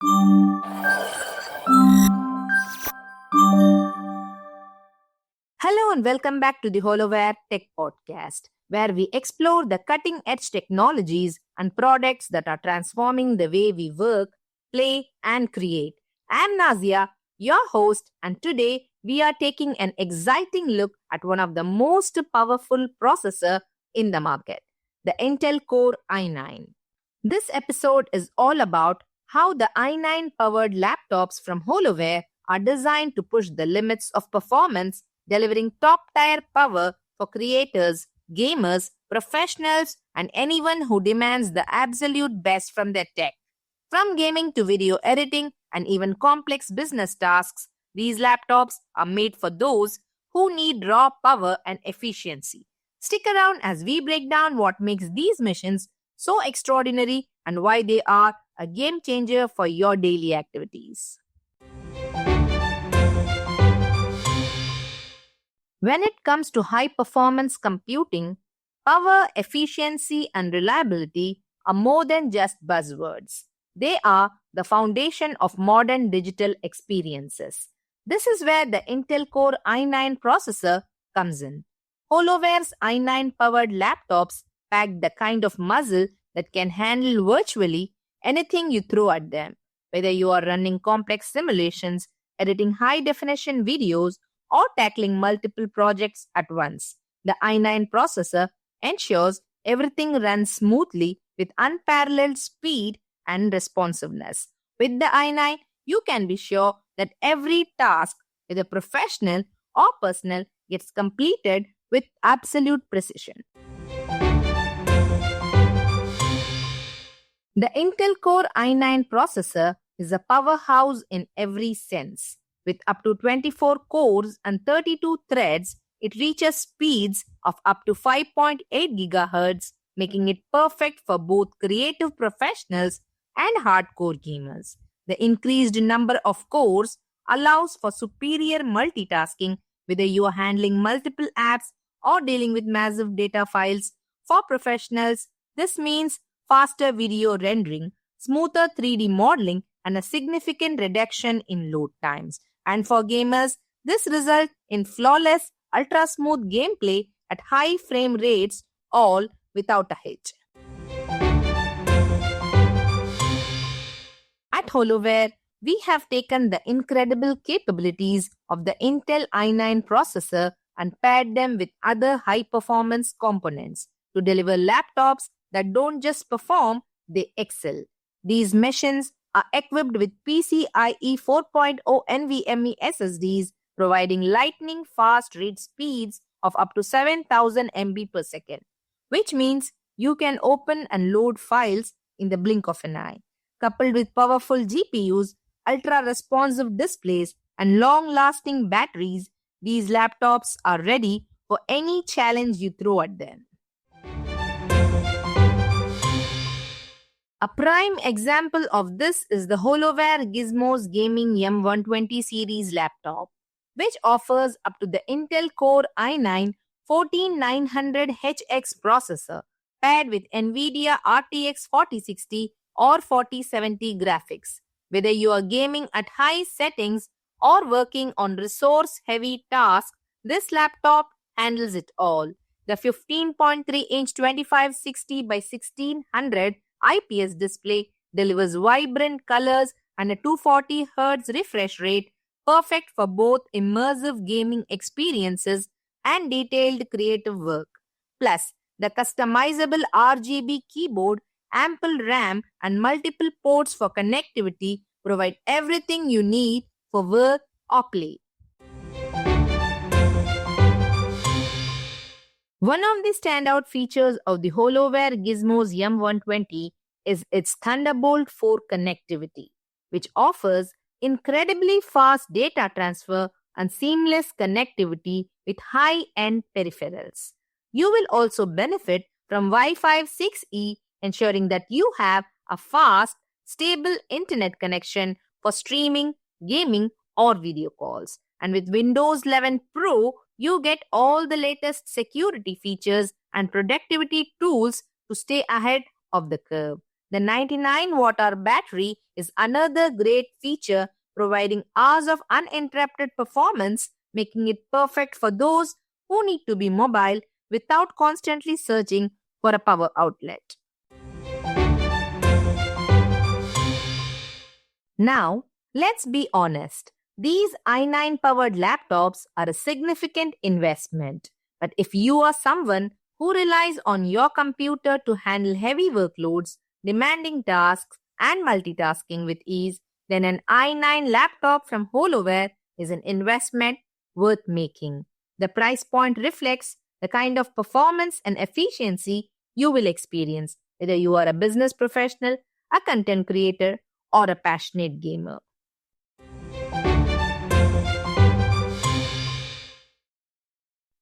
Hello and welcome back to the HoloWare Tech Podcast, where we explore the cutting edge technologies and products that are transforming the way we work, play, and create. I'm Nazia, your host, and today we are taking an exciting look at one of the most powerful processor in the market, the Intel Core i9. This episode is all about how the i9 powered laptops from HoloWare are designed to push the limits of performance, delivering top tier power for creators, gamers, professionals, and anyone who demands the absolute best from their tech. From gaming to video editing and even complex business tasks, these laptops are made for those who need raw power and efficiency. Stick around as we break down what makes these machines so extraordinary and why they are a game changer for your daily activities. When it comes to high performance computing, power, efficiency, and reliability are more than just buzzwords. They are the foundation of modern digital experiences. This is where the Intel Core i9 processor comes in. HoloWare's i9 powered laptops pack the kind of muscle that can handle virtually anything you throw at them, whether you are running complex simulations, editing high definition videos, or tackling multiple projects at once. The i9 processor ensures everything runs smoothly with unparalleled speed and responsiveness. With the i9, you can be sure that every task, whether professional or personal, gets completed with absolute precision. The Intel Core i9 processor is a powerhouse in every sense. With up to 24 cores and 32 threads, it reaches speeds of up to 5.8 GHz, making it perfect for both creative professionals and hardcore gamers. The increased number of cores allows for superior multitasking, whether you are handling multiple apps or dealing with massive data files. For professionals, this means faster video rendering, smoother 3D modeling, and a significant reduction in load times. And for gamers, this results in flawless, ultra-smooth gameplay at high frame rates, all without a hitch. At HoloWare, we have taken the incredible capabilities of the Intel i9 processor and paired them with other high-performance components to deliver laptops that don't just perform, they excel. These machines are equipped with PCIe 4.0 NVMe SSDs, providing lightning-fast read speeds of up to 7000 MB per second, which means you can open and load files in the blink of an eye. Coupled with powerful GPUs, ultra-responsive displays, and long-lasting batteries, these laptops are ready for any challenge you throw at them. A prime example of this is the HoloWare Gizmos Gaming M120 series laptop, which offers up to the Intel Core i9 14900HX processor paired with NVIDIA RTX 4060 or 4070 graphics. Whether you are gaming at high settings or working on resource-heavy tasks, this laptop handles it all. The 15.3-inch 2560 by 1600 IPS display delivers vibrant colors and a 240 Hz refresh rate, perfect for both immersive gaming experiences and detailed creative work. Plus, the customizable RGB keyboard, ample RAM, and multiple ports for connectivity provide everything you need for work or play. One of the standout features of the HoloWare Gizmos M120 is its Thunderbolt 4 connectivity, which offers incredibly fast data transfer and seamless connectivity with high-end peripherals. You will also benefit from Wi-Fi 6E, ensuring that you have a fast, stable internet connection for streaming, gaming, or video calls. And with Windows 11 Pro, you get all the latest security features and productivity tools to stay ahead of the curve. The 99 watt-hour battery is another great feature, providing hours of uninterrupted performance, making it perfect for those who need to be mobile without constantly searching for a power outlet. Now, let's be honest. These i9 powered laptops are a significant investment. But if you are someone who relies on your computer to handle heavy workloads, demanding tasks, and multitasking with ease, then an i9 laptop from HoloWare is an investment worth making. The price point reflects the kind of performance and efficiency you will experience, whether you are a business professional, a content creator, or a passionate gamer.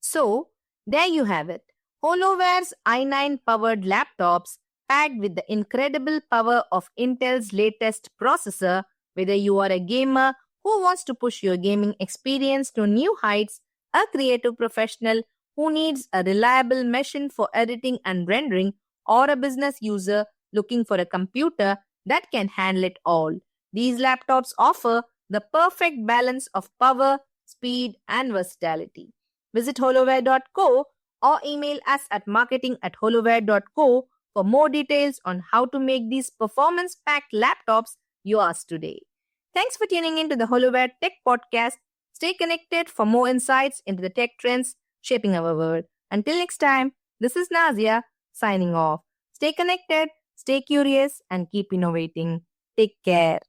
So, there you have it. HoloWare's i9 powered laptops packed with the incredible power of Intel's latest processor. Whether you are a gamer who wants to push your gaming experience to new heights, a creative professional who needs a reliable machine for editing and rendering, or a business user looking for a computer that can handle it all, these laptops offer the perfect balance of power, speed, and versatility. Visit holoware.co or email us at marketing@holoware.co for more details on how to make these performance-packed laptops yours today. Thanks for tuning in to the HoloWare Tech Podcast. Stay connected for more insights into the tech trends shaping our world. Until next time, this is Nazia signing off. Stay connected, stay curious, and keep innovating. Take care.